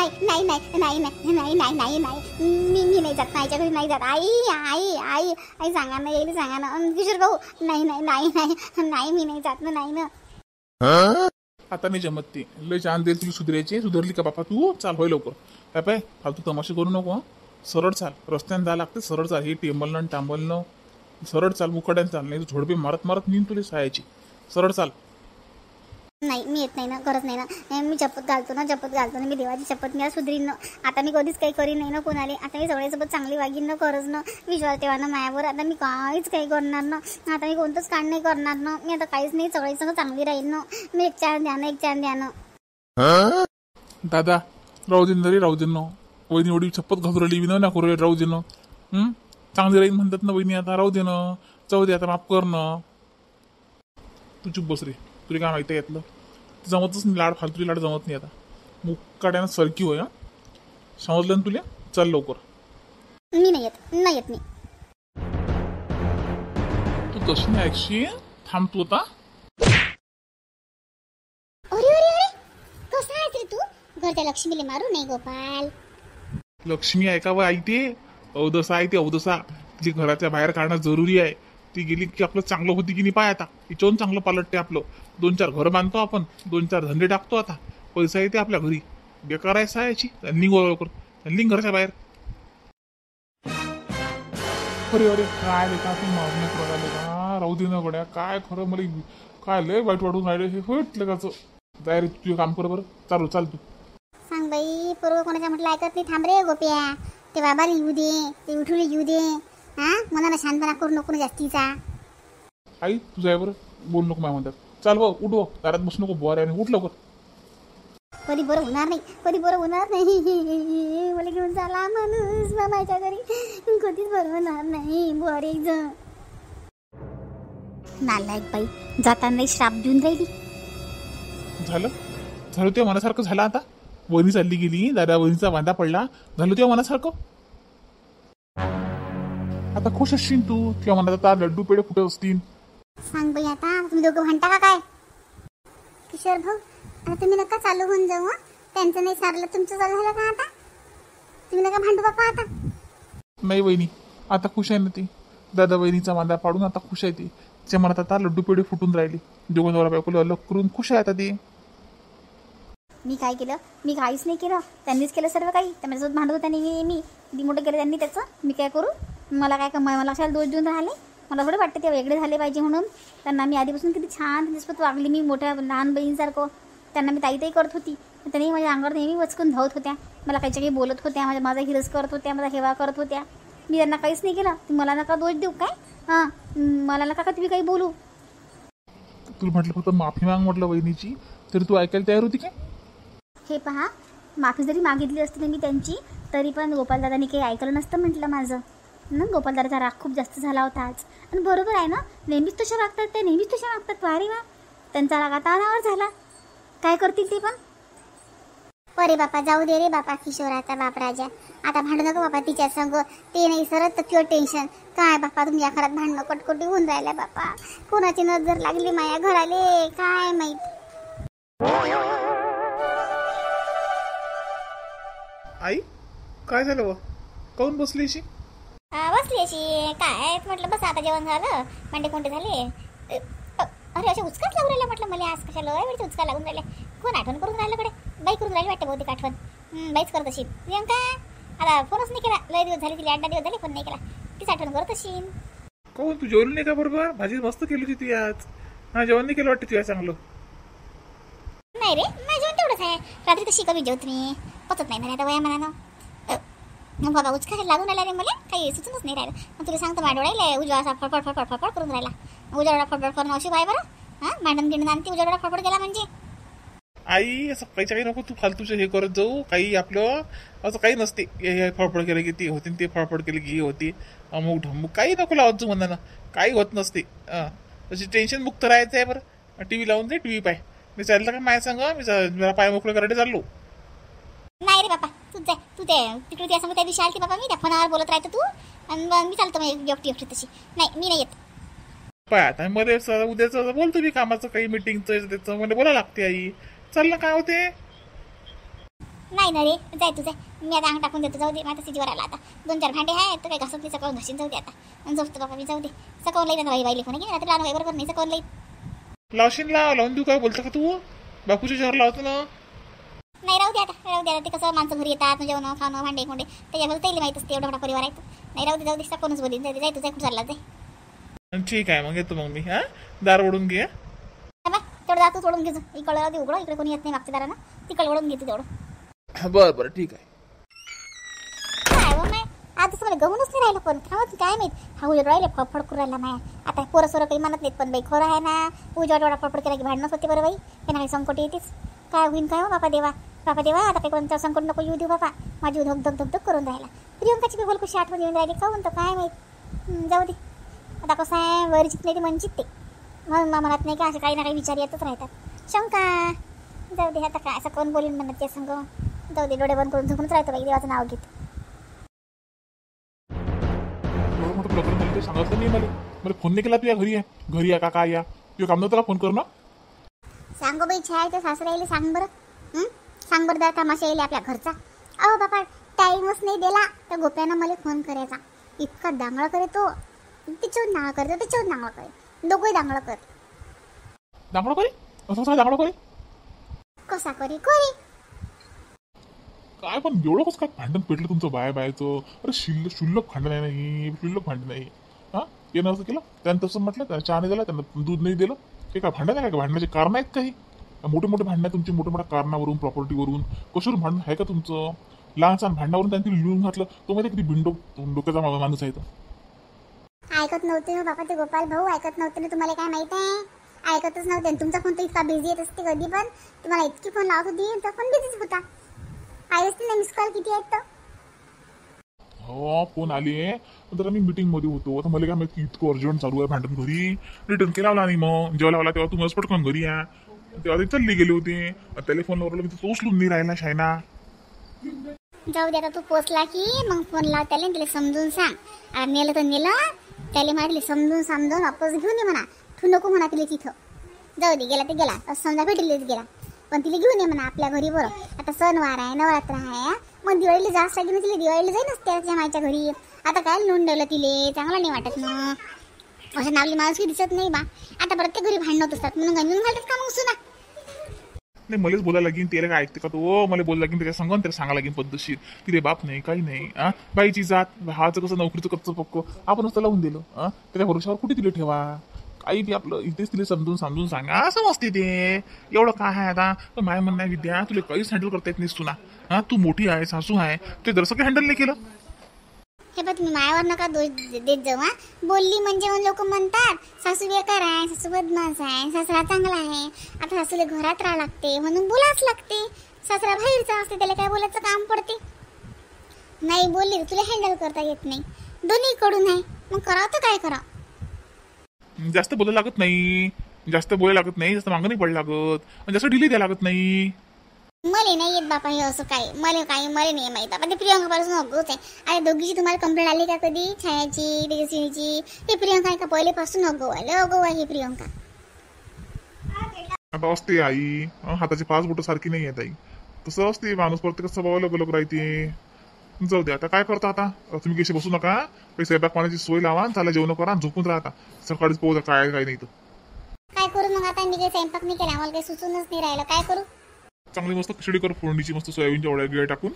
नाही नाही नाही नाही नाही नाही नाही नाही मी नाही जात, माझ्या घरी नाही जात. आई आई आई आई सांगा ना, येईल सांगा ना. किशोर भाऊ नाही नाही नाही नाही नाही मी नाही जात ना, नाही ना. आता नाही जमत ती. लय जान देईल तुला सुधरायची. सुधरली का बापा तू? चाल होय लवकर. काय पाय फालतू तमाशे करू नको. सरळ चाल, रस्त्याने जायला लागते. सरळ चाल. हे टेंबलनं टांबलनं सरळ चाल, मुकड्याने चाल. नाही तर झोडपे मारत मारत नीन तुला सायाची. सरळ चाल. नाही मी येत नाही ना, गरज नाही ना. मी शपथ घालतो ना, मी देवाची शपथ घ्या सुधरीन ना. आता मी कधीच काही करीन नाही ना कोणाला. आता मी सगळ्यासोबत चांगली वागीन ना, खरंच ना. विश्वास ठेवा ना मायावर. आता मी काहीच काही करणार ना. आता मी कोणतंच कांड नाही करणार ना. मी आता काहीच नाही, सगळ्यासंग चांगली राहील ना. मी एक चार द्या ना. दादा राहू दे रे, राहू दे ना. वहिनी एवढी शपथ घालून राहिली ना करू राहू दे ना. चांगली राहील म्हणतात ना वहिनी. आता राहू दे ना. जाऊ दे आता, माफ कर ना. तू चुप बस रे. तुला काय माहिती आहे यातलं? जमतच नाही लाड. फालतू लाड जमत नाही आता. मुक्काड्यानं सरकी होय. समजलं ना तुला? चल लवकर. मी नाही येत मी. तू कशी नाही ऐकशी? थांब तू आता. अरे कसा आहेस रे तू? घरच्या लक्ष्मीला मारू नाही गोपाल. लक्ष्मी ऐकावं आई ते अवदसा आहे. ते अवदसा जी घराच्या बाहेर काढणं जरुरी आहे. ती गेली की आपलं चांगलं होती की नाही पाय. आता तिच्याहून चांगलं पालटते आपलं. 2-4 घरं बांधतो आपण. 2-4 धंदे टाकतो. आता पैसा येते आपल्या घरी. बेकार आहे सायाची. निघ लवकर, निघ घरच्या बाहेर. अरे काय रे, का तुम्ही मागणी करायला का? राहू दे ना गड्या. काय खरं मला काय लय वाईट वाटून राहिले हे. होईल का जाय रे, तुझं काम कर बरं. चाल तू. सांग बाई, पोरं कोणाच्या म्हटलं ऐकत नाही. थांब रे गोप्या, ते बाबाला येऊ दे, ते उठून येऊ दे. मनाला शांतपणा करू नको जास्तीचा. आई तुझं आहे बरं, बोल नको माय म्हणतात. चाल भाऊ उठ. दारात बसू नको बुवारे. आणि उठ लवकर. कधी बरं होणार नाही. मला घेऊन चाला माणूस मामाच्या घरी. कधीच बरं होणार नाही. बुवारे नालायक बाई, जाताना श्राप देऊन राहिली. झालं तुझ्या मनासारखं झालं. आता वहिनी चालली गेली. दादा वहिनीचा वांदा पडला. झालं तुझ्या मनासारखं. आता खुश असशील तू. तुझ्या मनात आता लड्डू पेढे फुटत असतील. सांग बाई, आता तुम्ही दोघं भांडता का काय? किशोर भाऊ, आता तुम्ही नका चालू होऊन जाऊ. त्यांचं नाही सारलं, तुमचं चालू झालं का? आता तुम्ही नका भांडू बापा. आता नाही वहिनी, आता खुश आहे ना ती. दादा वहिनीचा वांदा पाडून आता खुश आहे ती. तिच्या मनात आता लड्डू पेढे फुटून राहिली. दोघं नवरा बायकोला अलग करून खुश आहे आता ती. मी काय केलं? मी काहीच नाही केलं. त्यांनीच केलं सर्व काही. त्या माझ्यासोबत भांडत होत्या. मी मोठं केलं त्यांनी त्याचं. मी काय करू? मला काय मला कशाला दोष देऊन राहिले? मला थोडं वाटतं ते वेगळे झाले पाहिजे म्हणून. त्यांना मी आधीपासून किती छान त्यांच्यासोबत वागली. मी मोठ्या लहान बहीणसारखं त्यांना मी ताई करत होती. त्यांनी माझ्या अंगावर नेहमी वचकून धावत होत्या. मला काही बोलत होत्या. माझा हिरस करत होत्या. माझा हेवा करत होत्या. मी त्यांना काहीच नाही केलं. मला नका दोष देऊ काय? मला नका का तुम्ही काही बोलू? तुला म्हटलं फक्त माफी माग म्हटलं वहिनीची, तरी तू ऐकायला तयार होती काय? हे पहा, माफी जरी मागितली असती मी त्यांची, तरी पण गोपालदादांनी काही ऐकलं नसतं म्हटलं माझं ना. गोपालदादाचा राग खूप जास्त झाला होता आज. आणि बरोबर आहे ना, नेहमीच तशा वागतात ते. नेहमीच तशा वागतात. वारे वा, त्यांचा राग आता अनावर झाला. काय करतील ते पण? अरे बापा, जाऊ दे रे बापा. किशोराचा बाप राजा, आता भांडू नको बापा तिच्या संग. ते नाही सरत तर किंवा टेन्शन काय बापा. तुमच्या घरात भांडणं कटकटी होऊन राहिल्या बापा. कोणाची नजर लागली माया घराले काय माहित. आई काय झालं व? काऊन बसली अशी? बसली अशी काय म्हटलं. बस आता जेवण झालं, भांडे कोणते झाले. अरे अशा उचकाच लागून राहिल्या म्हटलं. मला आज कशाला वेळची उचका लागून राहिल्या. कोण आठवण करून राहिलं कडे? बाई करून राहिली वाटते बहुतेक आठवण. बाईच करत अशी. प्रियंका आता फोनच नाही केला. लय दिवस झाले, तिला 8-10 दिवस झाले फोन नाही केला. तीच आठवण करत अशी. काऊन तू जेवली नाही का बरोबर? भाजी मस्त केली होती ती आज. जेवण नाही केलं वाटतं तुझ्या चांगलं. नाही रे, माझं जेवण तेवढंच आहे. रात्री तशी कमी जेवत मी. पचत नाही मला आता वया मनानं. बघा उचका लागून राहिला रे मला. काही सुचूनच नाही राहिलं. मग तुला सांगतो माझ्या डोळ्याला उजवा असा फडफड करून राहिला. उजवा डोळा फडफड करून अशी काय बरं? भांडण गिंडण आणते उजवा डोळा फडफड केला म्हणजे. आई असं काही नको तू फालतूचं हे करत जाऊ. काही आपलं असं काही नसते. हे फळफळ केलं की ती होती, ते फळफळ केलं की ही होती. अमुक ढमुक काही नको लावत जाऊ म्हणा. काही होत नसते. तशी टेन्शन मुक्त राहायचं आहे बरं. TV लावून दे, TV पाय. मी चाललं का माया सांग. मला पाय मोकळं करायला चाललो. नाही रे बापा, तूच जाय. तू ते तिकडे त्या समोर त्या दिवशी आली की बाबा, मी त्या फोनावर बोलत राहतो तू. आणि मी चालतो मग एकटी तशी. नाही मी नाही येत. पाय आता मध्ये उद्याचं बोलतो मी कामाचं काही मीटिंगचं त्याचं मला बोलायला लागते आई. चाललं काय होते. नाही ना रे, जाय तू जाय. मी आता अंग टाकून देतो, जाऊ दे. माझा सिजीवर आला आता. 2-4 भांडे आहे तर काही घासून मी सकाळून घासीन, जाऊ दे आता. आणि झोपतो बाबा मी, जाऊ दे. सकाळून लई ना बाई लेखून की रात्री लावून काही बरोबर नाही, सकाळून लई. लावशील लावून देऊ, काय बोलतो का तू? बापूच्या शहर लावतो ना. नाही राहू दे आता, राहू दे आता. ते कसं माणसं घरी येतात, जेवण खाणं भांडे कोंडे त्याच्याबद्दल त्याला माहीत असते, एवढा मोठा परिवार आहे तो. नाही राहू दे, जाऊ दे. सकाळूनच बोलीन, जाऊ दे. जाय तू जाय, कुठं चालला जाय. ठीक आहे, मग येतो मग मी. हा, दार ओढून घे. बाबा तेवढं दार तू तोडून घेतो. इकडं राहू दे उघडं, इकडे कोणी येत नाही मागच्या दारानं. तिकडे ओढून घेते तेवढं. बरं बरं, ठीक आहे. काय हो नाही, आता तुम्हाला गमूनच नाही राहिलं. पण थांबत काय माहीत, हा उजेड राहिले फडफड करून राहिला माया. आता पोरं सोरं काही म्हणत नाहीत, पण बाई खरं आहे ना. उजेड एवढा फडफड केला की भांडणच होते बरं बाई. त्यांना काही संकट येतेच. काय होईन काय हो बापा देवा, बापा देवा. आता काही कोणतं संकट नको येऊ देऊ बापा. माझी धक धक धक धक करून राहिला. प्रियंकाची बी बोलकुशी आठवण येऊन राहिली, काहून तर काय माहीत. जाऊ दे आता. कसं आहे, वरचित नाही ते मनचित ते म्हणून म्हणत नाही का, असे काही ना काही विचार येतच राहतात. शंका. जाऊ दे आता, काय असं कोण बोलीन म्हणत ते संग. जाऊ दे, डोळे बंद करून झोपूनच राहतो बाई, देवाचं नाव घेत. एवढं मोठं प्रकरण झालं ते सांगितलं नाही मला. मला फोन नाही केला तुझ्या घरी आहे, घरी आहे का काय या. तुझ्या काम नव्हतं का फोन कर ना. सांगो बाई, छायाच्या सासरा येईल, सांग बरं. सांग बरं जरा तमाशा येईल आपल्या घरचा. अहो बापा टाईमच नाही दिला तर गोप्यानं मला फोन करायचा. इतका दांगळा करे तो. त्याच्यावर नांगळ करतो, त्याच्यावर नांगळ करे, दोघंही दांगळ कर. दांगडो करी असं कसं दांगडो करी. कसा करी करी. काय पण एवढं कसं काय भांडण पेटलं तुमचं बायाचं. अरे शुल्लक भांडण आहे नाही, शुल्लक भांडण नाही. हा, येणं असं केलं त्यानं, तसं म्हटलं त्यानं चहा नाही दिला, त्यांना दूध नाही दिलं. हे काय भांडण आहे का? भांडणाचे कारण आहेत काही. मोठे मोठे भांडण आहे तुमचे, मोठ्या मोठ्या कारणावरून, प्रॉपर्टीवरून. कशावरून भांडण आहे का तुमचं? लहान सहान भांडणावरून त्यांनी लिहून घातलं. तो मध्ये किती बिंडो डोक्याचा माणूस आहे तो. ऐकत नव्हते हो बाबा ते गोपाल भाऊ, ऐकत नव्हते ना. तुम्हाला काय माहित आहे, ऐकतच नव्हते. तुमचा फोन तर इतका बिझी येत असते कधी पण. तुम्हाला इतकी फोन लावत होती तर फोन बिझीच होता. पाहिलेच नाही मिस कॉल किती आहेत तर. हो, फोन आली आहे तर मी मीटिंग मध्ये होतो. आता मला काय माहिती इतकं अर्जंट चालू आहे भांडण घरी. रिटर्न केला लावला आणि मग जेव्हा लावला तेव्हा तुम्हाला पटकन घरी या. तेव्हा ते चालली गेले होते. त्याला फोन लावला मी तो उचलून नाही राहिला शायना. जाऊ दे आता, तू पोचला की मग फोन लाव त्याला, तिला समजून सांग. आणि नेलं तर नेलं, त्याला मारले समजून समजून वापस घेऊन ये म्हणा. तू नको म्हणा तिला तिथं. जाऊ दे, गेला ते गेला. असं समजा भेटलेच गेला, पण तिला घेऊन ये म्हणा आपल्या घरी. बरं आता सणवार आहे, नवरात्र आहे. मग दिवाळीला जास्त लागली ना तिला. दिवाळीला जाईनच त्याच्या मायच्या घरी. आता काय नोंद ठेवलं तिले, चांगलं नाही वाटत ना. असं नावली माणूस की दिसत नाही बा. आता प्रत्येक घरी भांडण होत असतात म्हणून गंजून घालतात का मग सुना. नाही, मलाच बोलायला लागेल. त्याला काय ऐकते का तो? मला बोलायला लागेल त्याच्या संग, त्याला सांगायला लागेल पद्धतशीर. तिथे बाप नाही, काही नाही. बाईची जात, हाचं कसं नोकरीचं कच्चं पक्क आपणच तर लावून दिलं. त्याच्या भरोशावर कुठे तिला ठेवा. काही बी आपलं इथेच तिला समजून समजून सांगा, समजते ते. एवढं काय आहे आता. पण माय म्हणणं आहे विद्या, तुला काहीच हँडल करता येत नाहीस तुला. तू मोठी आहे, सासू आहे, ते जर सगळं हँडल नाही केलं. हे बघ, तुम्ही मायावर नका दोष देत जाऊ. बोलली म्हणजे मग लोक म्हणतात सासू बेकार आहे, सासू बदमाश आहे, सासरा चांगला आहे. आता सासूला घरात राहा लागते म्हणून बोलाच लागते. सासरा बाहेरचा असते, त्याला काय बोलायचं काम पडते. नाही बोलली तुला हँडल करता येत नाही, दोन्ही कडून आहे. मग करावं तर काय करावं. जास्त बोलायला लागत नाही, जास्त बोलायला लागत नाही, जास्त मागं नाही पड लागत, जास्त डिले द्यायला लागत नाही. मला नाही येत बापा हे असं काय. मला नाही माहित बापा. ते प्रियंकापासून अगोच आहे. अरे दोघीची तुम्हाला कंप्लेंट आली का कधी? छायाची, तेजस्विनीची. हे प्रियंका आहे का पहिलेपासून अगो आहे ही प्रियंका. आता असते आई, हाताची 5 बोटं सारखी नाही आहेत आई. तसं असते माणूस, प्रत्येक स्वभाव अलग अलग राहते. जाऊ दे आता, काय करता आता. तुम्ही कशी बसू नका, काही स्वयंपाक पाण्याची सोय लावा, चाला जेवण करा, झोपून राहता. सकाळीच पोहोचा काय काय नाही तर काय करू मग आता. मी काही स्वयंपाक नाही केला, आम्हाला काही सुचूनच नाही राहिलं. काय करू. चांगली मस्त खिचडी कर, फोडणीची मस्त सोयाबीनच्या वड्या गिळ्या टाकून.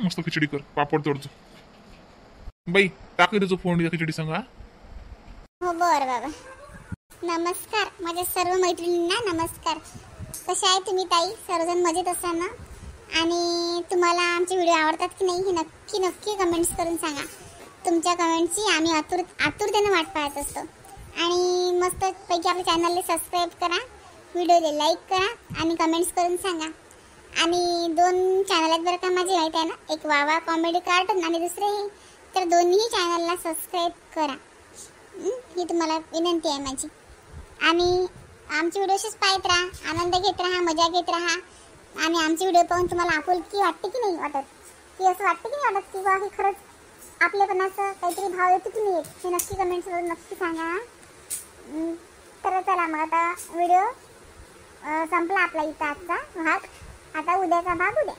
मस्त खिचडी कर, पापड तोडतो बाई. टाकू देतो फोडणीच्या खिचडी सांगा. हो बरं बाबा. नमस्कार माझ्या सर्व मैत्रिणींना, नमस्कार. कशा आहे तुम्ही ताई? सर्वजण मजेत असाल ना? आणि तुम्हाला आमचे व्हिडिओ आवडतात की नाही हे नक्की नक्की कमेंट्स करून सांगा. तुमच्या कमेंट्सची आम्ही आतुरतेने वाट पाहत असतो. आणि मस्तपैकी आपल्या चॅनलला सबस्क्राईब करा, व्हिडिओला लाईक करा आणि कमेंट्स करून सांगा. आणि 2 चॅनल आहेत बरं का माझे, माहीत आहे ना. एक वावा कॉमेडी कार्टून आणि दुसरे हे. तर दोन्ही चॅनलला सबस्क्राईब करा, ही तुम्हाला विनंती आहे माझी. आणि आमचे व्हिडिओशीच पाहत राहा, आनंद घेत राहा, मजा घेत राहा. आणि आमचे व्हिडिओ पाहून तुम्हाला आपुलकी वाटते की नाही वाटत, की असं वाटते की नाही वाटत की बा हे खरंच आपल्यापणाचं काहीतरी भाव येतो की नाही येत, हे नक्की कमेंट्सवरून नक्की सांगा. तर चला मग आता व्हिडिओ संपला आपला इथं आजचा भाग. आता उद्याचा भाग उद्या.